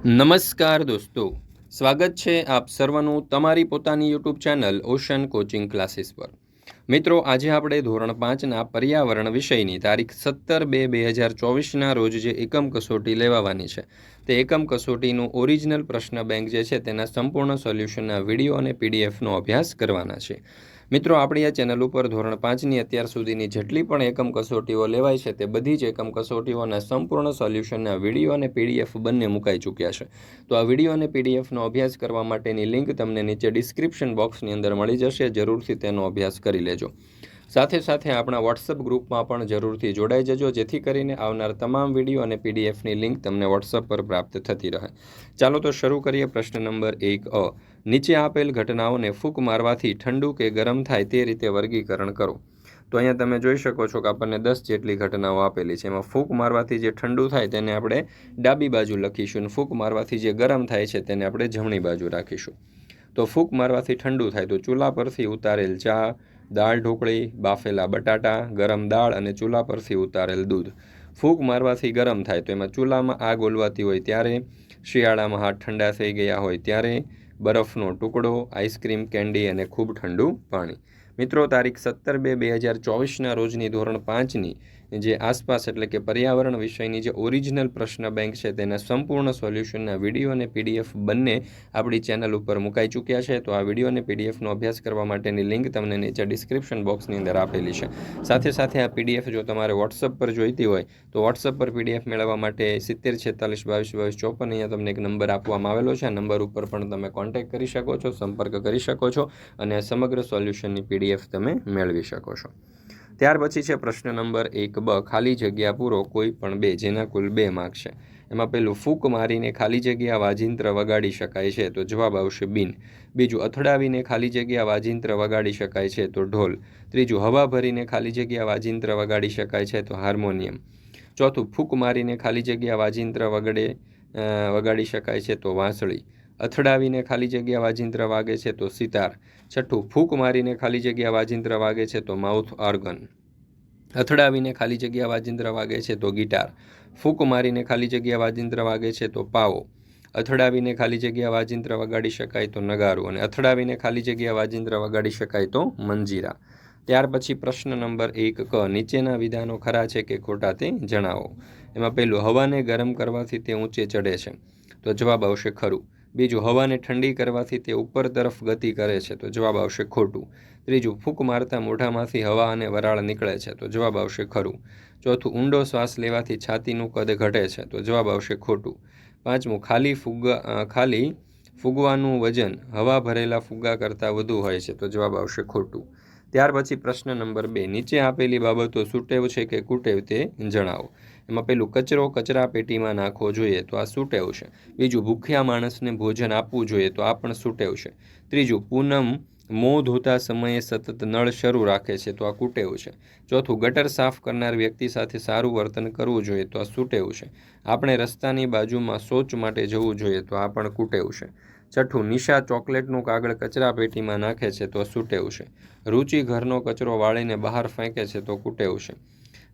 નમસ્કાર દોસ્તો, સ્વાગત છે આપ સર્વનું તમારી પોતાની YouTube channel ocean coaching classes પર। મિત્રો, આજે આપણે ધોરણ 5ના પર્યાવરણ વિષયની તારીખ 17/2/2024ના રોજ જે એકમ કસોટી લેવાની છે તે એકમ કસોટીનું ઓરિજિનલ પ્રશ્ન બેંક જે છે તેના સંપૂર્ણ સોલ્યુશનના વિડીયો અને પીડીએફનો અભ્યાસ કરવાના છે। મિત્રો, આપણી આ ચેનલ ઉપર ધોરણ 5ની અત્યાર સુધીની જેટલી પણ એકમ કસોટીઓ લેવાય છે તે બધી જ એકમ કસોટીઓના સંપૂર્ણ સોલ્યુશનના વિડીયો અને પીડીએફ બંને મુકાઈ ચૂક્યા છે। તો આ વિડીયો અને પીડીએફનો અભ્યાસ કરવા માટેની લિંક તમને નીચે ડિસ્ક્રિપ્શન બોક્સની અંદર મળી જશે। જરૂરથી તેનો અભ્યાસ કરી લેજો। સાથે સાથે આપણા વોટ્સઅપ ગ્રુપમાં પણ જરૂરથી જોડાઈ જજો, જેથી કરીને આવનાર તમામ વિડીયો અને પીડીએફની લિંક તમને વોટ્સઅપ પર પ્રાપ્ત થતી રહે। ચાલો તો શરૂ કરીએ। પ્રશ્ન નંબર 1 નીચે આપેલ ઘટનાઓને ફૂંક મારવાથી ઠંડુ કે ગરમ થાય તે રીતે વર્ગીકરણ કરો। તો અહીંયા તમે જોઈ શકો છો કે આપણને 10 જેટલી ઘટનાઓ આપેલી છે। એમાં ફૂંક મારવાથી જે ઠંડુ થાય તેને આપણે ડાબી બાજુ લખીશું, અને ફૂંક મારવાથી જે ગરમ થાય છે તેને આપણે જમણી બાજુ રાખીશું। તો ફૂંક મારવાથી ઠંડુ થાય તો ચૂલા પરથી ઉતારેલ ચા, દાળ ઢોકળી, બાફેલા બટાટા, ગરમ દાળ અને ચૂલા પરથી ઉતારેલ દૂધ। ફૂંક મારવાથી ગરમ થાય તો એમાં ચૂલામાં આગ ઓલવાતી હોય ત્યારે, શિયાળામાં હાથ ઠંડા થઈ ગયા હોય ત્યારે, બરફનો ટુકડો, આઈસ્ક્રીમ, કેન્ડી અને ખૂબ ઠંડુ પાણી। મિત્રો, તારીખ 17/2/2024ના રોજની ધોરણ 5ની જે આસપાસ એટલે કે પર્યાવરણ વિષયની જે ઓરિજિનલ પ્રશ્ન બેંક છે તેના સંપૂર્ણ સોલ્યુશનના વિડીયો અને પીડીએફ બંને આપણી ચેનલ ઉપર મુકાઈ ચૂક્યા છે। તો આ વિડીયો અને પીડીએફનો અભ્યાસ કરવા માટેની લિંક તમને નીચે ડિસ્ક્રિપ્શન બોક્સની અંદર આપેલી છે। સાથે સાથે આ પીડીએફ જો તમારે વોટ્સઅપ પર જોઈતી હોય તો વોટ્સઅપ પર પીડીએફ મેળવવા માટે 7046222254 અહીંયા તમને એક નંબર આપવામાં આવેલો છે। આ નંબર ઉપર પણ તમે કોન્ટેક્ટ કરી શકો છો, સંપર્ક કરી શકો છો અને સમગ્ર સોલ્યુશનની પીડીએફ તમે મેળવી શકો છો। ત્યાર પછી છે પ્રશ્ન નંબર 1 ખાલી જગ્યા પૂરો કોઈ પણ 2, જેના કુલ 2 માર્ક છે। એમાં પહેલું, ફૂંક મારીને ખાલી જગ્યા વાજિંત્ર વગાડી શકાય છે, તો જવાબ આવશે બીન। બીજું, અથડાવીને ખાલી જગ્યા વાજિંત્ર વગાડી શકાય છે, તો ઢોલ। ત્રીજું, હવા ભરીને ખાલી જગ્યા વાજિંત્ર વગાડી શકાય છે, તો હાર્મોનિયમ। ચોથું, ફૂંક મારીને ખાલી જગ્યા વાજિંત્ર વગાડી શકાય છે, તો વાંસળી। અથડાવીને ખાલી જગ્યા વાજિંત્ર વાગે છે, તો સિતાર। છઠ્ઠું, ફૂંક મારીને ખાલી જગ્યા વાજિંત્ર વાગે છે, તો માઉથ ઓર્ગન। અથડાવીને ખાલી જગ્યા વાજિંત્ર વાગે છે, તો ગિટાર। ફૂંક મારીને ખાલી જગ્યા વાજિંત્ર વાગે છે, તો પાવો। અથડાવીને ખાલી જગ્યા વાજિંત્ર વગાડી શકાય તો નગારું, અને અથડાવીને ખાલી જગ્યા વાજિંત્ર વગાડી શકાય તો મંજીરા। ત્યાર પછી પ્રશ્ન નંબર 1 નીચેના વિધાનો ખરા છે કે ખોટા તે જણાવો। એમાં પહેલું, હવાને ગરમ કરવાથી તે ઊંચે ચડે છે, તો જવાબ આવશે ખરું। બીજું, હવાને ઠંડી કરવાથી તે ઉપર તરફ ગતિ કરે છે, તો જવાબ આવશે ખોટું। ત્રીજું, ફૂંક મારતા મોઢામાંથી હવા અને વરાળ નીકળે છે, તો જવાબ આવશે ખરું। ચોથું, ઊંડો શ્વાસ લેવાથી છાતીનું કદ ઘટે છે, તો જવાબ આવશે ખોટું। પાંચમું, ખાલી ફુગવાનું વજન હવા ભરેલા ફુગ્ગા કરતાં વધુ હોય છે, તો જવાબ આવશે ખોટું। ત્યાર પછી પ્રશ્ન નંબર 2 નીચે આપેલી બાબતો સુટેવ છે કે કુટેવ તે જણાવો। એમાં પહેલું, કચરો કચરા પેટીમાં નાખવો જોઈએ, તો આ સુટેવ છે। બીજું, ભૂખ્યા માણસને ભોજન આપવું જોઈએ, તો આ પણ સુટેવ છે। ત્રીજું, પૂનમ મોં ધોતા સમયે સતત નળ શરૂ રાખે છે, તો આ કુટેવ છે। ચોથું, ગટર સાફ કરનાર વ્યક્તિ સાથે સારું વર્તન કરવું જોઈએ, તો આ સુટેવ છે। આપણે રસ્તાની બાજુમાં શૌચ માટે જવું જોઈએ, તો આ પણ કુટેવ છે। છઠ્ઠું, નિશા ચોકલેટનું કાગળ કચરા પેટીમાં નાખે છે, તો સુટેવ છે। રુચિ ઘરનો કચરો વાળીને બહાર ફેંકે છે, તો કુટેવ છે।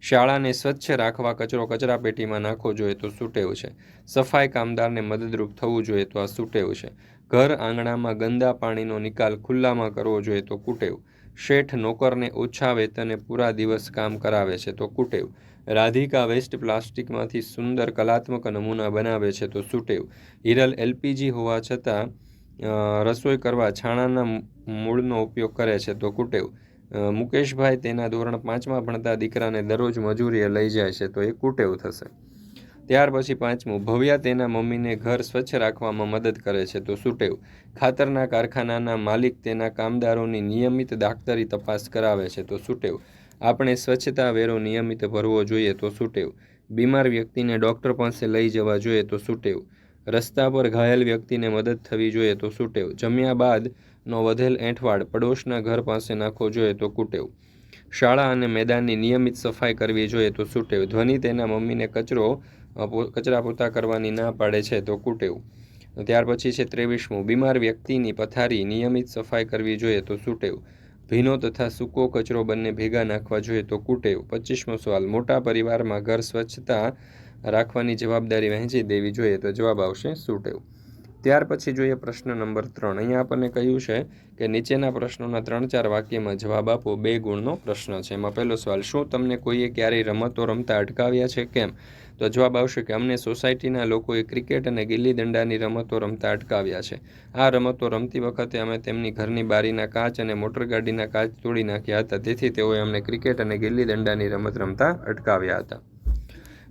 શાળાને સ્વચ્છ રાખવા કચરો કચરા પેટીમાં નાખવો જોઈએ, તો સુટેવ છે। સફાઈ કામદારને મદદરૂપ થવું જોઈએ, તો આ સુટેવ છે। ઘર આંગણામાં ગંદા પાણીનો નિકાલ ખુલ્લામાં કરવો જોઈએ, તો કુટેવ। શેઠ નોકરને ઓછા વેતને પૂરા દિવસ કામ કરાવે છે, તો કુટેવ। રાધિકા વેસ્ટ પ્લાસ્ટિકમાંથી સુંદર કલાત્મક નમૂના બનાવે છે, તો સુટેવ। હિરલ એલપીજી હોવા છતાં રસોઈ કરવા છાણાના મૂળનો ઉપયોગ કરે છે, તો કુટેવ। મુકેશભાઈ તેના ધોરણ 5માં ભણતા દીકરાને દરરોજ મજૂરીએ લઈ જાય છે, તો એ કુટેવ થશે। ત્યાર પછી પાંચમું, ભવ્યા તેના મમ્મીને ઘર સ્વચ્છ રાખવામાં મદદ કરે છે, તો સુટેવ। ખાતરના કારખાનાના માલિક તેના કામદારોની નિયમિત દાક્તરી તપાસ કરાવે છે, તો સુટેવ। આપણે સ્વચ્છતા વેરો નિયમિત ભરવો જોઈએ, તો સુટેવ। બીમાર વ્યક્તિને ડૉક્ટર પાસે લઈ જવા જોઈએ, તો સુટેવ। રસ્તા પર ઘાયલ વ્યક્તિને મદદ થવી જોઈએ, તો સુટેવ। જમ્યા બાદનો વધેલ એંઠવાડ પડોશના ઘર પાસે નાખવો જોઈએ, તો કુટેવ। શાળા અને મેદાનની નિયમિત સફાઈ કરવી જોઈએ, તો સુટેવ। ધ્વનિ તેના મમ્મીને કચરા પોતા કરવાની ના પાડે છે, તો કુટેવ। ત્યાર પછી છે 23મું, બીમાર વ્યક્તિની પથારી નિયમિત સફાઈ કરવી જોઈએ, તો સુટેવ। ભીનો તથા સૂકો કચરો બંને ભેગા નાખવા જોઈએ, તો કુટેવ। 25મો સવાલ, મોટા પરિવારમાં ઘર સ્વચ્છતા રાખવાની જવાબદારી વહેંચી દેવી જોઈએ? તો જવાબ આવશે સુટેવ. ત્યાર પછી જોઈએ પ્રશ્ન નંબર 3. અહીંયા આપણને કહ્યું છે કે નીચેના પ્રશ્નોના 3-4 વાક્યમાં જવાબ આપો. 2 ગુણનો પ્રશ્ન છે. એમાં પહેલો સવાલ, શું તમને કોઈએ ક્યારેય રમતો રમતા અટકાવ્યા છે? કેમ? તો જવાબ આવશે કે અમને સોસાયટીના લોકોએ ક્રિકેટ અને ગિલ્લી દંડાની રમતો રમતા અટકાવ્યા છે. આ રમતો રમતી વખતે અમે તેમની ઘરની બારીના કાચ અને મોટરગાડીના કાચ તોડી નાખ્યા હતા. તેથી તેઓએ અમને ક્રિકેટ અને ગિલ્લી દંડાની રમત રમતા અટકાવ્યા હતા.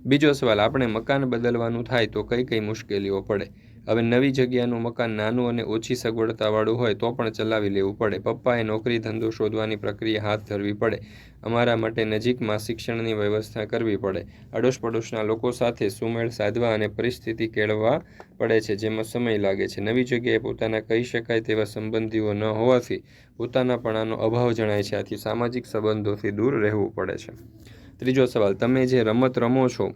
બીજો સવાલ, આપણે મકાન બદલવાનું થાય તો કઈ કઈ મુશ્કેલીઓ પડે? હવે નવી જગ્યાનું મકાન નાનું અને ઓછી સગવડતાવાળું હોય તો પણ ચલાવી લેવું પડે. પપ્પાએ નોકરી ધંધો શોધવાની પ્રક્રિયા હાથ ધરવી પડે. અમારા માટે નજીકમાં શિક્ષણની વ્યવસ્થા કરવી પડે. આડોશ પડોશના લોકો સાથે સુમેળ સાધવા અને પરિસ્થિતિ કેળવવા પડે છે, જેમાં સમય લાગે છે. નવી જગ્યાએ પોતાના કહી શકાય તેવા સંબંધીઓ ન હોવાથી પોતાનાપણાનો અભાવ જણાય છે. આથી સામાજિક સંબંધોથી દૂર રહેવું પડે છે. ત્રીજો સવાલ, તમે જે રમત રમો છો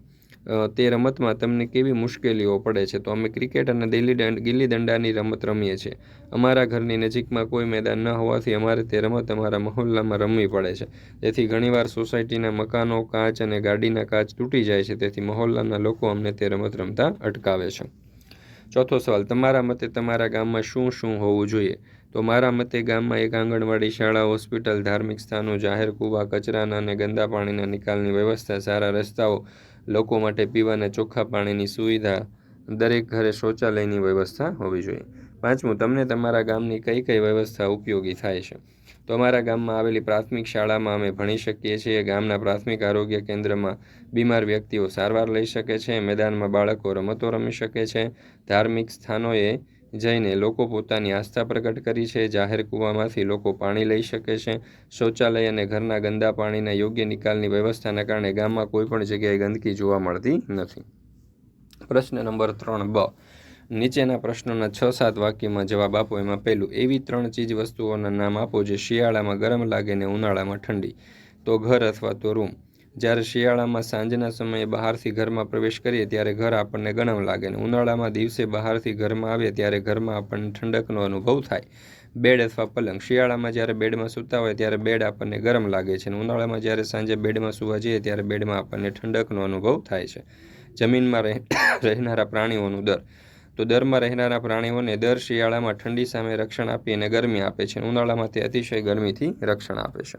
તે રમતમાં તમને કેવી મુશ્કેલીઓ પડે છે? તો અમે ક્રિકેટ અને ગિલ્લી દંડાની રમત રમીએ છીએ. અમારા ઘરની નજીકમાં કોઈ મેદાન ન હોવાથી અમારે તે રમત અમારા મહોલ્લામાં રમવી પડે છે. તેથી ઘણીવાર સોસાયટીના મકાનો, કાચ અને ગાડીના કાચ તૂટી જાય છે. તેથી મહોલ્લાના લોકો અમને તે રમત રમતા અટકાવે છે. ચોથો સવાલ, તમારા મતે તમારા ગામમાં શું શું હોવું જોઈએ? તો મારા મતે ગામમાં એક આંગણવાડી, શાળા, હોસ્પિટલ, ધાર્મિક સ્થાનો, જાહેર કૂવા, કચરાના અને ગંદા પાણીના નિકાલની વ્યવસ્થા, સારા રસ્તાઓ, લોકો માટે પીવાના ચોખ્ખા પાણીની સુવિધા, દરેક ઘરે શૌચાલયની વ્યવસ્થા હોવી જોઈએ. પાંચમું, તમને તમારા ગામની કઈ કઈ વ્યવસ્થા ઉપયોગી થાય છે? તો અમારા ગામમાં આવેલી પ્રાથમિક શાળામાં અમે ભણી શકીએ છીએ. ગામના પ્રાથમિક આરોગ્ય કેન્દ્રમાં બીમાર વ્યક્તિઓ સારવાર લઈ શકે છે. મેદાનમાં બાળકો રમતો રમી શકે છે. ધાર્મિક સ્થાનોએ જઈને લોકો પોતાની આસ્થા પ્રગટ કરી છે. જાહેર કૂવામાંથી લોકો પાણી લઈ શકે છે. શૌચાલય અને ઘરના ગંદા પાણીના યોગ્ય નિકાલની વ્યવસ્થાના કારણે ગામમાં કોઈ પણ જગ્યાએ ગંદકી જોવા મળતી નથી. પ્રશ્ન નંબર 3બ, નીચેના પ્રશ્નોના 6-7 વાક્યમાં જવાબ આપો. એમાં પહેલું, એવી 3 ચીજ વસ્તુઓના નામ આપો જે શિયાળામાં ગરમ લાગે ને ઉનાળામાં ઠંડી. તો ઘર અથવા તો રૂમ. જ્યારે શિયાળામાં સાંજના સમયે બહારથી ઘરમાં પ્રવેશ કરીએ ત્યારે ઘર આપણને ગરમ લાગે ને ઉનાળામાં દિવસે બહારથી ઘરમાં આવીએ ત્યારે ઘરમાં આપણને ઠંડકનો અનુભવ થાય. બેડ અથવા પલંગ. શિયાળામાં જ્યારે બેડમાં સૂતા હોય ત્યારે બેડ આપણને ગરમ લાગે છે અને ઉનાળામાં જ્યારે સાંજે બેડમાં સૂવા જઈએ ત્યારે બેડમાં આપણને ઠંડકનો અનુભવ થાય છે. જમીનમાં રહેનારા પ્રાણીઓનું દર. તો દરમાં રહેનારા પ્રાણીઓને દર શિયાળામાં ઠંડી સામે રક્ષણ આપી અને ગરમી આપે છે. ઉનાળામાં તે અતિશય ગરમીથી રક્ષણ આપે છે.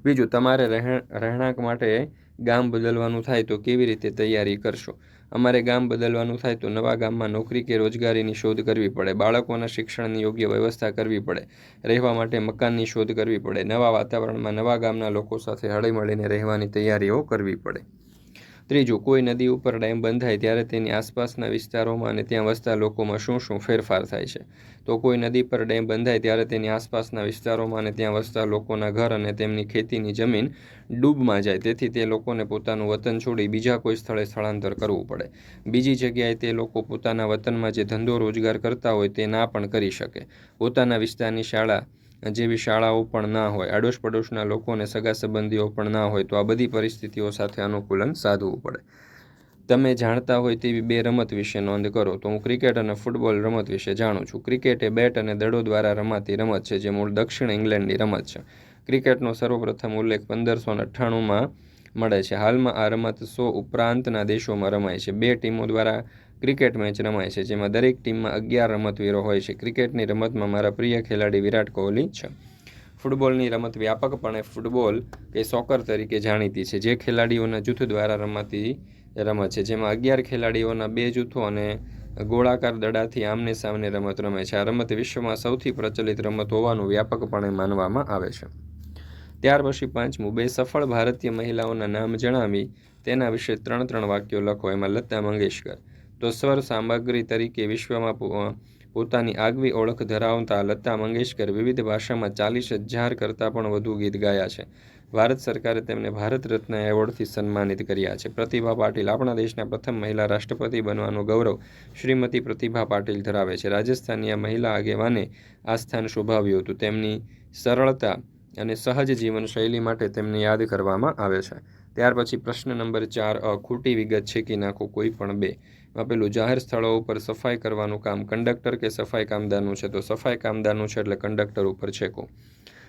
બીજું, તમારે રહેણાંક માટે ગામ બદલવાનું થાય તો કેવી રીતે તૈયારી કરશો? અમારે ગામ બદલવાનું થાય તો નવા ગામમાં નોકરી કે રોજગારીની શોધ કરવી પડે. બાળકોના શિક્ષણની યોગ્ય વ્યવસ્થા કરવી પડે. રહેવા માટે મકાનની શોધ કરવી પડે. નવા વાતાવરણમાં નવા ગામના લોકો સાથે હળીમળીને રહેવાની તૈયારીઓ કરવી પડે. ત્રીજું, કોઈ નદી ઉપર ડેમ બંધાય ત્યારે તેની આસપાસના વિસ્તારોમાં અને ત્યાં વસતા લોકોમાં શું શું ફેરફાર થાય છે? તો કોઈ નદી પર ડેમ બંધાય ત્યારે તેની આસપાસના વિસ્તારોમાં અને ત્યાં વસતા લોકોના ઘર અને તેમની ખેતીની જમીન ડૂબમાં જાય. તેથી તે લોકોને પોતાનું વતન છોડી બીજા કોઈ સ્થળે સ્થળાંતર કરવું પડે. બીજી જગ્યાએ તે લોકો પોતાના વતનમાં જે ધંધો રોજગાર કરતા હોય તે ના પણ કરી શકે. પોતાના વિસ્તારની શાળા જેવી શાળાઓ પણ ના હોય. આડોશ પડોશના લોકો અને સગા સંબંધીઓ પણ ના હોય. તો આ બધી પરિસ્થિતિઓ સાથે અનુકૂલન સાધવું પડે. તમે જાણતા હોય તેવી 2 રમત વિશે નોંધ કરો. તો હું ક્રિકેટ અને ફૂટબોલ રમત વિશે જાણું છું. ક્રિકેટ એ બેટ અને દડો દ્વારા રમાતી રમત છે જે મૂળ દક્ષિણ ઇંગ્લેન્ડની રમત છે. ક્રિકેટનો સર્વપ્રથમ ઉલ્લેખ 1598માં મળે છે. હાલમાં આ રમત 100 ઉપરાંતના દેશોમાં રમાય છે. 2 ટીમો દ્વારા ક્રિકેટ મેચ રમાય છે જેમાં દરેક ટીમમાં 11 રમતવીરો હોય છે. ક્રિકેટની રમતમાં મારા પ્રિય ખેલાડી વિરાટ કોહલી છે. ફૂટબોલની રમત વ્યાપકપણે ફૂટબોલ કે સોકર તરીકે જાણીતી છે, જે ખેલાડીઓના જૂથ દ્વારા રમાતી રમત છે, જેમાં 11 ખેલાડીઓના 2 જૂથો અને ગોળાકાર દડાથી આમને સામને રમત રમે છે. આ રમત વિશ્વમાં સૌથી પ્રચલિત રમત હોવાનું વ્યાપકપણે માનવામાં આવે છે. ત્યાર પછી 5મું, 2 સફળ ભારતીય મહિલાઓના નામ જણાવી તેના વિશે 3 વાક્યો લખો. એમાં લતા મંગેશકર. તો સ્વર સામગ્રી તરીકે વિશ્વમાં પોતાની આગવી ઓળખ ધરાવતા લતા મંગેશકર વિવિધ ભાષામાં 40,000 કરતાં પણ વધુ ગીત ગાયા છે. ભારત સરકારે તેમને ભારત રત્ન એવોર્ડથી સન્માનિત કર્યા છે. પ્રતિભા પાટીલ. આપણા દેશના પ્રથમ મહિલા રાષ્ટ્રપતિ બનવાનું ગૌરવ શ્રીમતી પ્રતિભા પાટીલ ધરાવે છે. રાજસ્થાનની આ મહિલા આગેવાને આ સ્થાન શોભાવ્યું હતું. તેમની સરળતા અને સહજ જીવનશૈલી માટે તેમને યાદ કરવામાં આવે છે. ત્યાર પછી પ્રશ્ન નંબર 4 ખોટી વિગત છેકી નાખો કોઈ પણ 2. એમાં પેલું, જાહેર સ્થળો ઉપર સફાઈ કરવાનું કામ કંડક્ટર કે સફાઈ કામદારનું છે? તો સફાઈ કામદારનું છે એટલે કંડક્ટર ઉપર છેકો.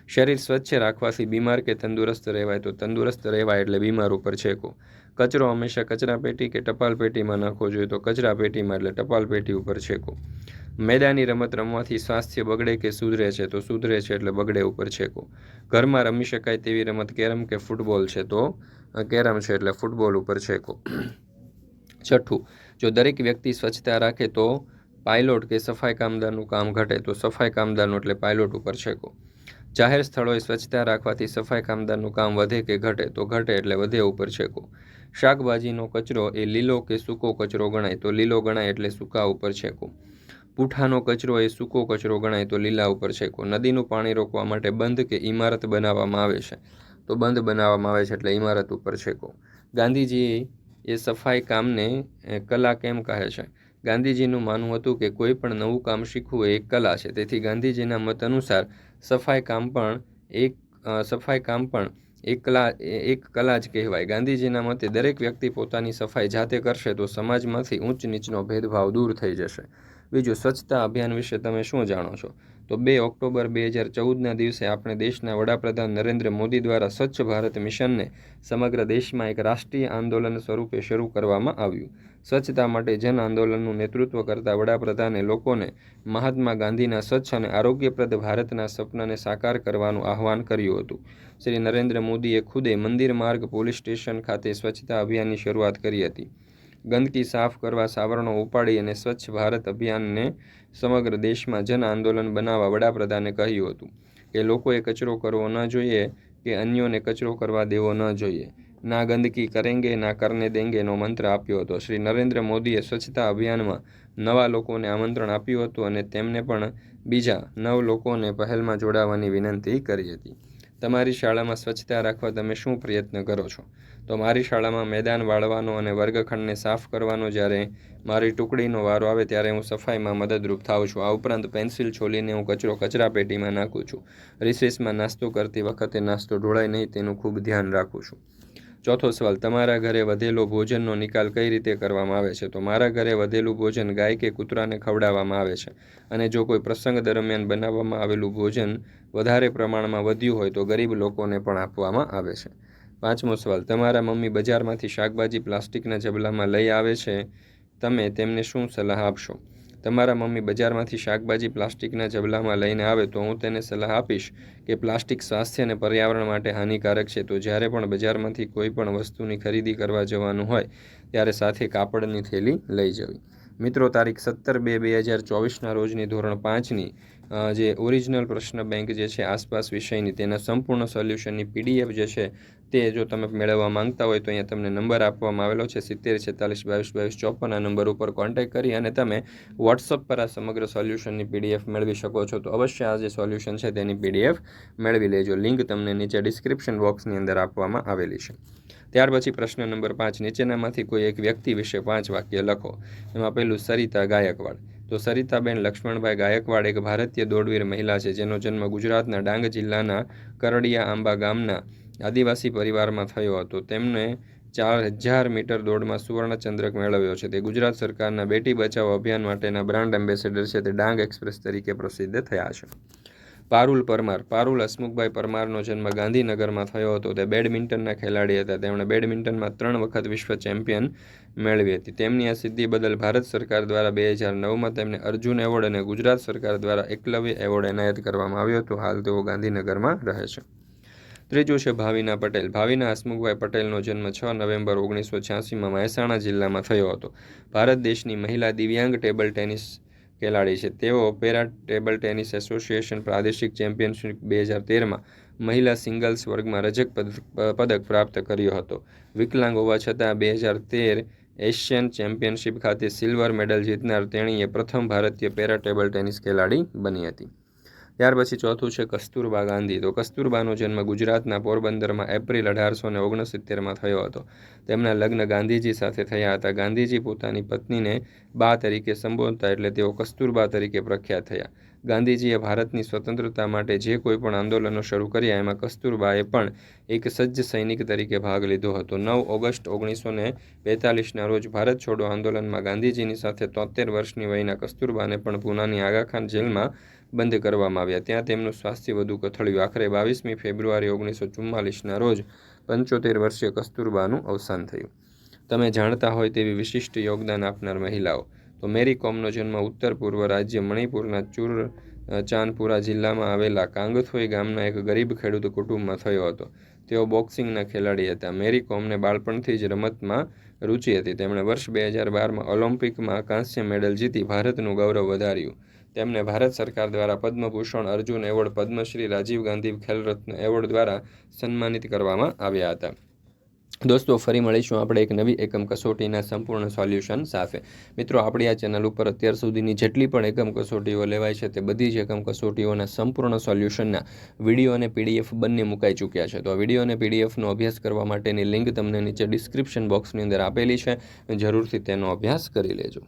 શરીર સ્વચ્છ રાખવાથી બીમાર કે તંદુરસ્ત રહેવાય? તો તંદુરસ્ત રહેવાય એટલે બીમાર ઉપર છેકો. કચરો હંમેશા કચરાપેટી કે ટપાલ પેટીમાં નાખવો જોઈએ? તો કચરાપેટીમાં, એટલે ટપાલ પેટી ઉપર છેકો. મેદાની રમત રમવાથી સ્વાસ્થ્ય બગડે કે સુધરે છે? તો સુધરે છે, એટલે બગડે ઉપર છેકો. ઘરમાં રમી શકાય તેવી રમત કેરમ કે ફૂટબોલ છે? તો કેરમ છે, એટલે ફૂટબોલ ઉપર છેકો. છઠ્ઠું, જો દરેક વ્યક્તિ સ્વચ્છતા રાખે તો પાયલોટ કે સફાઈ કામદારનું કામ ઘટે? તો સફાઈ કામદારનું, એટલે પાયલોટ ઉપર છેકો. જાહેર સ્થળોએ સ્વચ્છતા રાખવાથી સફાઈ કામદારનું કામ વધે કે ઘટે? તો ઘટે, એટલે વધે ઉપર છેકો. શાકભાજીનો કચરો એ લીલો કે સૂકો કચરો ગણાય? તો લીલો ગણાય, એટલે સૂકા ઉપર છેકો. પૂંઠાનો કચરો એ સૂકો કચરો ગણાય? તો લીલા ઉપર છેકો. નદીનું પાણી રોકવા માટે બંધ કે ઇમારત બનાવવામાં આવે છે? તો બંધ બનાવવામાં આવે છે, એટલે ઇમારત ઉપર છેકો. ગાંધીજી એ સફાઈ કામને કલા કેમ કહે છે? ગાંધીજીનું માનવું હતું કે કોઈ પણ નવું કામ શીખવું એ એક કલા છે. તેથી ગાંધીજીના મત અનુસાર સફાઈ કામ પણ એક કલા જ કહેવાય. ગાંધીજીના મતે દરેક વ્યક્તિ પોતાની સફાઈ જાતે કરશે તો સમાજમાંથી ઊંચ નીચનો ભેદભાવ દૂર થઈ જશે. બીજું, સ્વચ્છતા અભિયાન વિશે તમે શું જાણો છો? તો 2 ઓક્ટોબર 2014ના દિવસે આપણે દેશના વડાપ્રધાન નરેન્દ્ર મોદી દ્વારા સ્વચ્છ ભારત મિશનને સમગ્ર દેશમાં એક રાષ્ટ્રીય આંદોલન સ્વરૂપે શરૂ કરવામાં આવ્યું. સ્વચ્છતા માટે જન આંદોલનનું નેતૃત્વ કરતા વડાપ્રધાને લોકોને મહાત્મા ગાંધીના સ્વચ્છ અને આરોગ્યપ્રદ ભારતના સપનાને સાકાર કરવાનું આહ્વાન કર્યું હતું. શ્રી નરેન્દ્ર મોદીએ ખુદે મંદિર માર્ગ પોલીસ સ્ટેશન ખાતે સ્વચ્છતા અભિયાનની શરૂઆત કરી હતી. ગંદકી સાફ કરવા, સાવરણો ઉપાડી અને સ્વચ્છ ભારત અભિયાનને સમગ્ર દેશમાં જન આંદોલન બનાવવા વડાપ્રધાને કહ્યું હતું કે લોકોએ કચરો કરવો ન જોઈએ કે અન્યોને કચરો કરવા દેવો ન જોઈએ. ના ગંદકી કરેંગે ના કરને દેંગેનો મંત્ર આપ્યો હતો. શ્રી નરેન્દ્ર મોદીએ સ્વચ્છતા અભિયાનમાં નવા લોકોને આમંત્રણ આપ્યું હતું અને તેમને પણ બીજા 9 લોકોને પહેલમાં જોડાવાની વિનંતી કરી હતી. તમારી શાળામાં સ્વચ્છતા રાખવા તમે શું પ્રયત્ન કરો છો? તો મારી શાળામાં મેદાન વાળવાનો અને વર્ગખંડને સાફ કરવાનો જ્યારે મારી ટુકડીનો વારો આવે ત્યારે હું સફાઈમાં મદદરૂપ થાઉં છું. આ ઉપરાંત પેન્સિલ છોલીને હું કચરો કચરાપેટીમાં નાખું છું. રિસેસમાં નાસ્તો કરતી વખતે નાસ્તો ઢોળાય નહીં તેનું ખૂબ ધ્યાન રાખું છું. ચોથો સવાલ, તમારા ઘરે વધેલો ભોજનનો નિકાલ કઈ રીતે કરવામાં આવે છે? તો મારા ઘરે વધેલું ભોજન ગાય કે કૂતરાને ખવડાવવામાં આવે છે અને જો કોઈ પ્રસંગ દરમિયાન બનાવવામાં આવેલું ભોજન વધારે પ્રમાણમાં વધ્યું હોય તો ગરીબ લોકોને પણ આપવામાં આવે છે. પાંચમો સવાલ, તમારા મમ્મી બજારમાંથી શાકભાજી પ્લાસ્ટિકના ઝબલામાં લઈ આવે છે, તમે તેમને શું સલાહ આપશો? તમારા મમ્મી બજારમાંથી શાકભાજી પ્લાસ્ટિકના ઝબલામાં લઈને આવે તો હું તેને સલાહ આપીશ કે પ્લાસ્ટિક સ્વાસ્થ્ય અને પર્યાવરણ માટે હાનિકારક છે. તો જ્યારે પણ બજારમાંથી કોઈ પણ વસ્તુની ખરીદી કરવા જવાનું હોય ત્યારે સાથે કાપડની થેલી લઈ જવી. મિત્રો, તારીખ 17/2/2024ના રોજની ધોરણ 5ની જે ઓરિજિનલ પ્રશ્ન બેંક જે છે આસપાસ વિષયની તેના સંપૂર્ણ સોલ્યુશનની PDF જે છે તે જો તમે મેળવવા માંગતા હોય તો અહીંયા તમને નંબર આપવામાં આવેલો છે 7046222254. આ નંબર ઉપર કોન્ટેક્ટ કરી અને તમે વોટ્સઅપ પર આ સમગ્ર સોલ્યુશનની PDF મેળવી શકો છો. તો અવશ્ય આ જે સોલ્યુશન છે તેની PDF મેળવી લેજો. લિંક તમને નીચે ડિસ્ક્રિપ્શન બોક્સની અંદર આપવામાં આવેલી છે. ત્યાર પછી પ્રશ્ન નંબર 5, નીચેનામાંથી કોઈ એક વ્યક્તિ વિશે 5 વાક્ય લખો. એમાં પહેલું, સરિતા ગાયકવાડ. તો સરિતાબેન લક્ષ્મણભાઈ ગાયકવાડ એક ભારતીય દોડવીર મહિલા છે જેનો જન્મ ગુજરાતના ડાંગ જિલ્લાના કરડિયા આંબા ગામના આદિવાસી પરિવારમાં થયો હતો. તેમને 4000 મીટર દોડમાં સુવર્ણચંદ્રક મેળવ્યો છે. તે ગુજરાત સરકારના બેટી બચાવો અભિયાન માટેના બ્રાન્ડ એમ્બેસેડર છે. તે ડાંગ એક્સપ્રેસ તરીકે પ્રસિદ્ધ થયા છે. પારુલ પરમાર. પારુલ હસમુખભાઈ પરમારનો જન્મ ગાંધીનગરમાં થયો હતો. તે બેડમિન્ટનના ખેલાડી હતા. તેમણે બેડમિન્ટનમાં 3 વખત વિશ્વ ચેમ્પિયન મેળવી હતી. તેમની આ સિદ્ધિ બદલ ભારત સરકાર દ્વારા 2009માં તેમને અર્જુન એવોર્ડ અને ગુજરાત સરકાર દ્વારા એકલવ્ય એવોર્ડ એનાયત કરવામાં આવ્યો હતો. હાલ તેઓ ગાંધીનગરમાં રહે છે. ત્રીજું છે ભાવિના પટેલ. ભાવિના હસમુખભાઈ પટેલનો જન્મ 6 નવેમ્બર 1986માં મહેસાણા જિલ્લામાં થયો હતો. ભારત દેશની મહિલા દિવ્યાંગ ટેબલ ટેનિસ ખેલાડી છે. તેઓ પેરા ટેબલ ટેનિસ એસોસિએશન પ્રાદેશિક ચેમ્પિયનશિપ 2013માં મહિલા સિંગલ્સ વર્ગમાં રજત પદક પ્રાપ્ત કર્યો હતો. વિકલાંગ હોવા છતાં 2013 એશિયન ચેમ્પિયનશિપ ખાતે સિલ્વર મેડલ જીતનાર તેણીએ પ્રથમ ભારતીય પેરા ટેબલ ટેનિસ ખેલાડી બની હતી. ત્યાર પછી ચોથું છે કસ્તુરબા ગાંધી. તો કસ્તુરબાનો જન્મ ગુજરાતના પોરબંદરમાં એપ્રિલ 1869માં થયો હતો. તેમના લગ્ન ગાંધીજી સાથે થયા હતા. ગાંધીજી પોતાની પત્નીને બા તરીકે સંબોધતા એટલે તેઓ કસ્તુરબા તરીકે પ્રખ્યાત થયા. ગાંધીજીએ ભારતની સ્વતંત્રતા માટે જે કોઈ પણ આંદોલનો શરૂ કર્યા એમાં કસ્તુરબાએ પણ એક સજ્જ સૈનિક તરીકે ભાગ લીધો હતો. 9 ઓગસ્ટ 1942ના રોજ ભારત છોડો આંદોલનમાં ગાંધીજીની સાથે 73 વર્ષની વયના કસ્તુરબાને પણ પૂનાની આગાખાન જેલમાં બંધ કરવામાં આવ્યા. ત્યાં તેમનું સ્વાસ્થ્ય વધુ કથળ્યું. આખરે 22મી ફેબ્રુઆરી 1944ના રોજ 75 વર્ષીય કસ્તુરબાનું અવસાન થયું. તમે જાણતા હોય તેવી વિશિષ્ટ યોગદાન આપનાર મહિલાઓ. તો મેરી કોમનો જન્મ ઉત્તર પૂર્વ રાજ્ય મણિપુરના ચાનપુરા જિલ્લામાં આવેલા કાંગથોઈ ગામના એક ગરીબ ખેડૂત કુટુંબમાં થયો હતો. તેઓ બોક્સિંગના ખેલાડી હતા. મેરી કોમને બાળપણથી જ રમતમાં રુચિ હતી. તેમણે વર્ષ 2012માં ઓલિમ્પિકમાં કાંસ્ય મેડલ જીતી ભારતનું ગૌરવ વધાર્યું. તેમને ભારત સરકાર દ્વારા પદ્મભૂષણ, અર્જુન એવોર્ડ, પદ્મશ્રી, રાજીવ ગાંધી ખેલરત્ન એવોર્ડ દ્વારા સન્માનિત કરવામાં આવ્યા હતા. દોસ્તો, ફરી મળીશું આપણે એક નવી એકમ કસોટીના સંપૂર્ણ સોલ્યુશન સાથે. મિત્રો, આપણી આ ચેનલ ઉપર અત્યાર સુધીની જેટલી પણ એકમ કસોટીઓ લેવાય છે તે બધી જ એકમ કસોટીઓના સંપૂર્ણ સોલ્યુશનના વિડીયો અને પીડીએફ બંને મુકાઈ ચૂક્યા છે. તો આ વિડીયો અને પીડીએફનો અભ્યાસ કરવા માટેની લિંક તમને નીચે ડિસ્ક્રિપ્શન બોક્સની અંદર આપેલી છે. જરૂરથી તેનો અભ્યાસ કરી લેજો.